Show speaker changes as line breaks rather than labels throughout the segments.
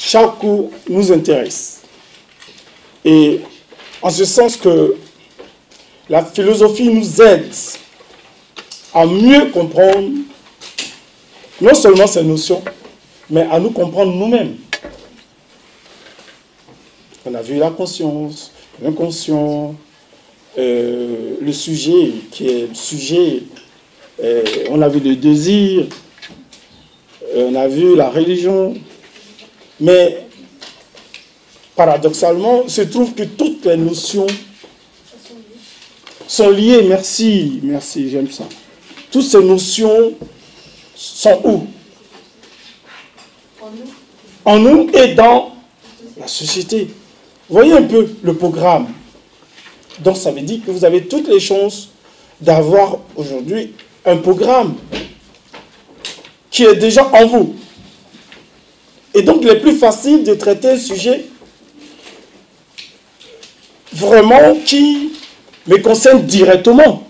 chaque cours nous intéresse. Et en ce sens que la philosophie nous aide à mieux comprendre non seulement ces notions, mais à nous comprendre nous-mêmes. On a vu la conscience, l'inconscient, le sujet qui est le sujet, on a vu le désir, on a vu la religion, mais paradoxalement, il se trouve que toutes les notions sont liées. Merci, merci, j'aime ça. Toutes ces notions sont où? En nous et dans la société. Voyez un peu le programme. Donc ça veut dire que vous avez toutes les chances d'avoir aujourd'hui un programme qui est déjà en vous. Et donc il est plus facile de traiter un sujet vraiment qui me concerne directement.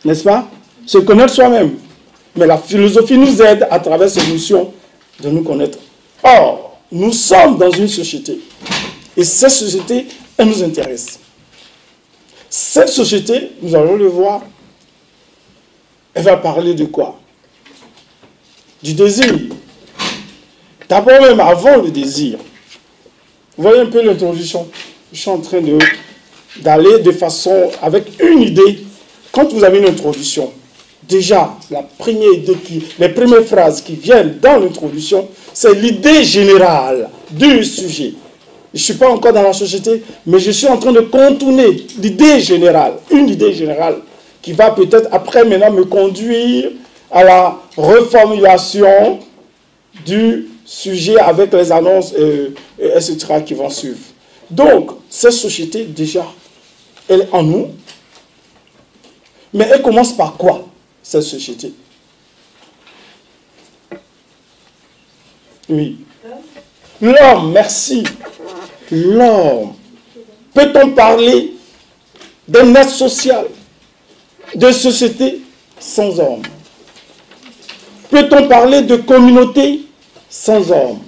N'est-ce pas? Se connaître soi-même. Mais la philosophie nous aide à travers ces notions de nous connaître. Or, nous sommes dans une société. Et cette société, elle nous intéresse. Cette société, nous allons le voir, elle va parler de quoi? Du désir. D'abord même avant le désir. Vous voyez un peu l'introduction. Je suis en train d'aller de façon avec une idée. Quand vous avez une introduction, déjà, la première idée les premières phrases qui viennent dans l'introduction, c'est l'idée générale du sujet. Je ne suis pas encore dans la société, mais je suis en train de contourner l'idée générale, une idée générale, qui va peut-être après maintenant me conduire à la reformulation du sujet avec les annonces, etc. qui vont suivre. Donc, cette société, déjà, elle est en nous, mais elle commence par quoi, cette société? Oui. L'homme, merci. L'homme. Peut-on parler d'un être social, de société sans homme? Peut-on parler de communauté sans homme?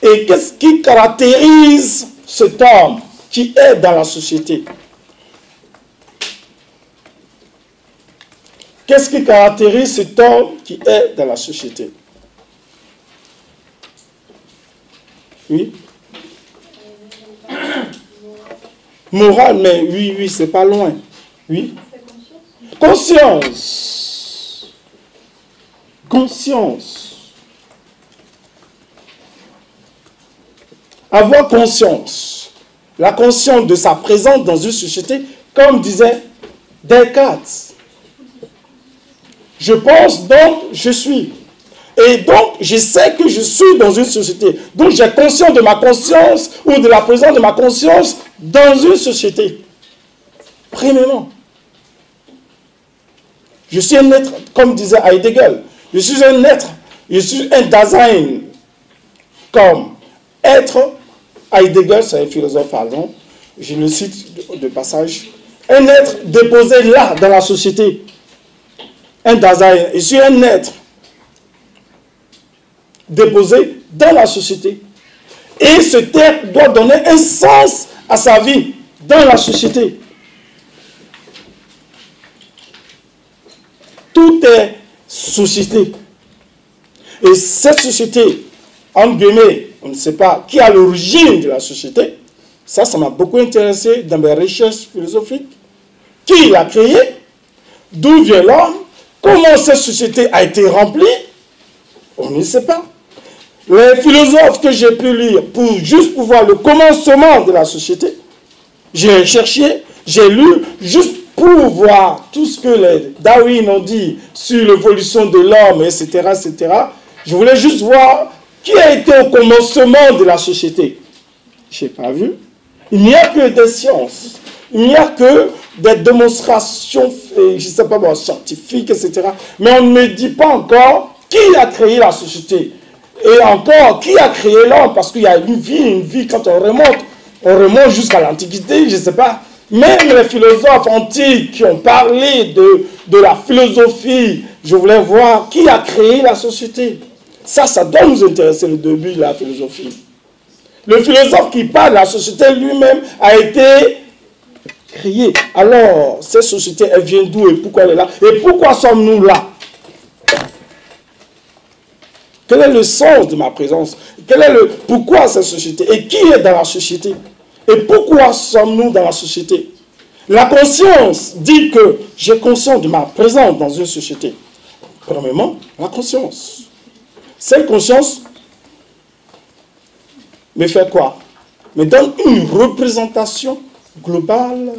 Et qu'est-ce qui caractérise cet homme qui est dans la société? Qu'est-ce qui caractérise cet homme qui est dans la société? Oui. Morale, mais oui, c'est pas loin. Oui. Conscience. Conscience. Avoir conscience. La conscience de sa présence dans une société, comme disait Descartes. Je pense, donc je suis. Et donc, je sais que je suis dans une société. Donc, j'ai conscience de ma conscience ou de la présence de ma conscience dans une société. Premièrement. Je suis un être, comme disait Heidegger, je suis un être, je suis un Dasein. Comme être, Heidegger, c'est un philosophe allemand, je le cite de passage, un être déposé là, dans la société. Un Dasein. Je suis un être déposé dans la société. Et ce être doit donner un sens à sa vie dans la société. Tout est société. Et cette société, entre guillemets, on ne sait pas qui a l'origine de la société. Ça m'a beaucoup intéressé dans mes recherches philosophiques. Qui l'a créée? D'où vient l'homme? Comment cette société a été remplie? On ne sait pas. Les philosophes que j'ai pu lire pour juste voir le commencement de la société, j'ai cherché, j'ai lu juste pour voir tout ce que les Darwin ont dit sur l'évolution de l'homme, etc., etc. Je voulais juste voir qui a été au commencement de la société. Je n'ai pas vu. Il n'y a que des sciences. Il n'y a que des démonstrations, je ne sais pas, scientifiques, etc. Mais on ne me dit pas encore qui a créé la société. Et encore, qui a créé l'homme? Parce qu'il y a une vie, quand on remonte jusqu'à l'Antiquité, je ne sais pas. Même les philosophes antiques qui ont parlé de la philosophie je voulais voir qui a créé la société. Ça doit nous intéresser, le début de la philosophie. Le philosophe qui parle de la société lui-même a été créé. Alors, cette société, elle vient d'où et pourquoi elle est là? Et pourquoi sommes-nous là? Quel est le sens de ma présence? Quel est le pourquoi cette société? Et qui est dans la société? Et pourquoi sommes-nous dans la société? La conscience dit que j'ai conscience de ma présence dans une société. Premièrement, la conscience. Cette conscience me fait quoi? Me donne une représentation globale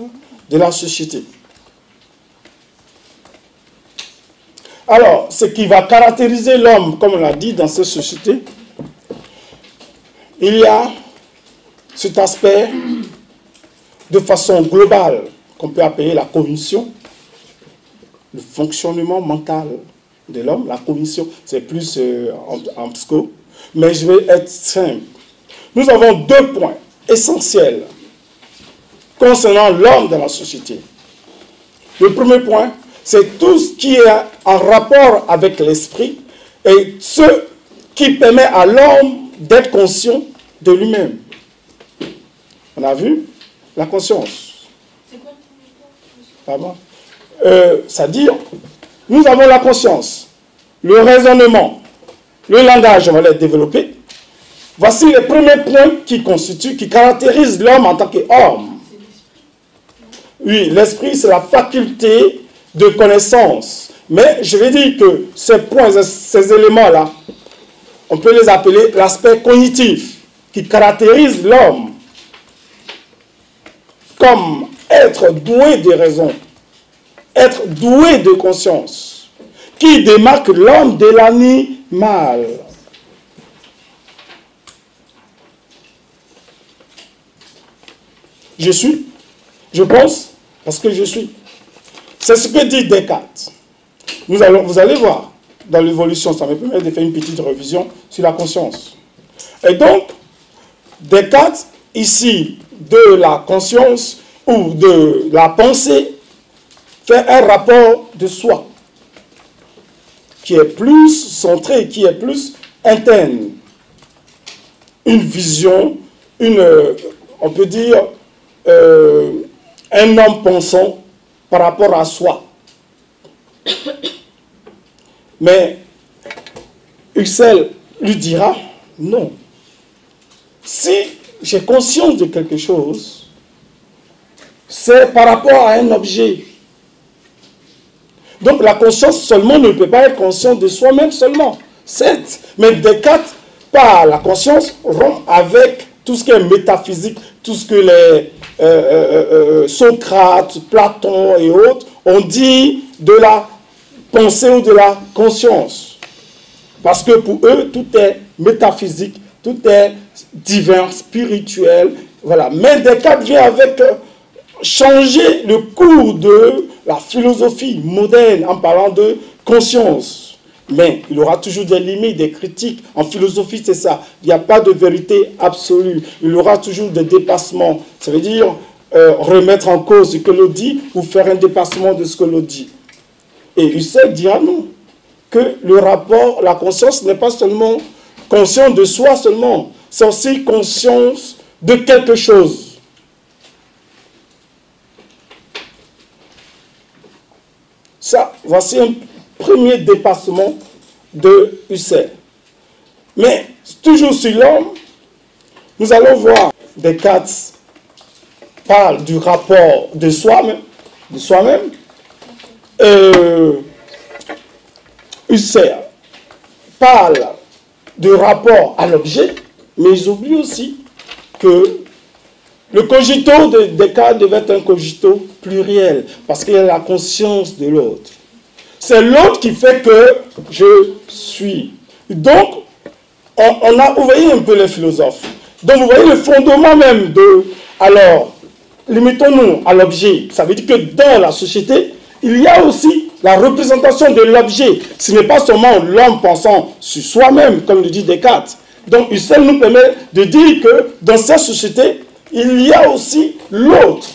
de la société. Alors, ce qui va caractériser l'homme, comme on l'a dit dans cette société, il y a cet aspect de façon globale qu'on peut appeler la cognition, le fonctionnement mental de l'homme. La cognition, c'est plus en psycho, mais je vais être simple. Nous avons 2 points essentiels concernant l'homme dans la société. Le premier point, c'est tout ce qui est en rapport avec l'esprit et ce qui permet à l'homme d'être conscient de lui-même. On a vu la conscience. C'est quoi le premier point? C'est-à-dire, nous avons la conscience, le raisonnement, le langage, on va les développer. Voici les premiers points qui caractérisent l'homme en tant qu'homme. Oui, l'esprit, c'est la faculté de connaissance. Mais je vais dire que ces points, ces éléments-là, on peut les appeler l'aspect cognitif qui caractérise l'homme comme être doué de raison, être doué de conscience, qui démarque l'homme de l'animal. Je suis, je pense, parce que je suis. C'est ce que dit Descartes. Vous allez voir, dans l'évolution, ça me permet de faire une petite révision sur la conscience. Et donc, Descartes, ici, de la conscience ou de la pensée, fait un rapport de soi, qui est plus centré, qui est plus interne. Une vision, on peut dire, un homme pensant par rapport à soi. Mais Husserl lui dira, non. Si j'ai conscience de quelque chose, c'est par rapport à un objet. Donc la conscience seulement ne peut pas être consciente de soi-même seulement. Certes, mais Descartes, par la conscience, rompt avec tout ce qui est métaphysique, tout ce que les Socrate, Platon et autres ont dit de la pensée ou de la conscience. Parce que pour eux, tout est métaphysique, tout est divin, spirituel. Voilà. Mais Descartes vient avec changer le cours de la philosophie moderne en parlant de conscience. Mais il y aura toujours des limites, des critiques. En philosophie, c'est ça. Il n'y a pas de vérité absolue. Il y aura toujours des dépassements. Ça veut dire remettre en cause ce que l'on dit ou faire un dépassement de ce que l'on dit. Et Husserl dira non. Que le rapport, la conscience n'est pas seulement conscience de soi seulement. C'est aussi conscience de quelque chose. Ça, voici un premier dépassement de Husserl. Mais, toujours sur l'homme, nous allons voir Descartes parle du rapport de soi-même, Husserl parle du rapport à l'objet, mais ils oublient aussi que le cogito de Descartes devait être un cogito pluriel, parce qu'il y a la conscience de l'autre. C'est l'autre qui fait que je suis. Donc, vous voyez un peu les philosophes. Donc, vous voyez le fondement même de... Alors, limitons-nous à l'objet. Ça veut dire que dans la société, il y a aussi la représentation de l'objet. Ce n'est pas seulement l'homme pensant sur soi-même, comme le dit Descartes. Donc, Husserl nous permet de dire que dans cette société, il y a aussi l'autre,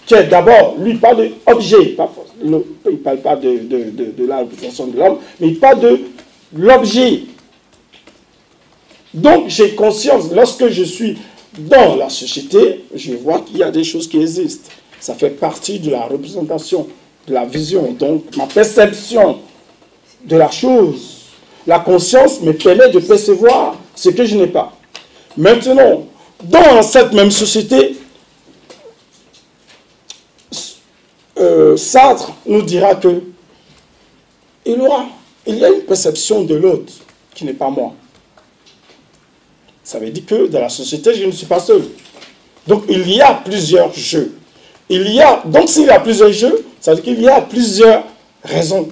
qui est d'abord, lui, pas d'objet, pas forcément. il ne parle pas de la représentation de l'homme, mais il parle de l'objet. Donc, j'ai conscience, lorsque je suis dans la société, je vois qu'il y a des choses qui existent. Ça fait partie de la représentation, de la vision. Donc, ma perception de la chose, la conscience me permet de percevoir ce que je n'ai pas. Maintenant, dans cette même société, Sartre nous dira que il y a une perception de l'autre qui n'est pas moi. Ça veut dire que dans la société, je ne suis pas seul. Donc, il y a plusieurs jeux. Donc, s'il y a plusieurs jeux, ça veut dire qu'il y a plusieurs raisons.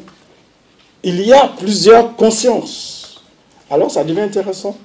Il y a plusieurs consciences. Alors, ça devient intéressant.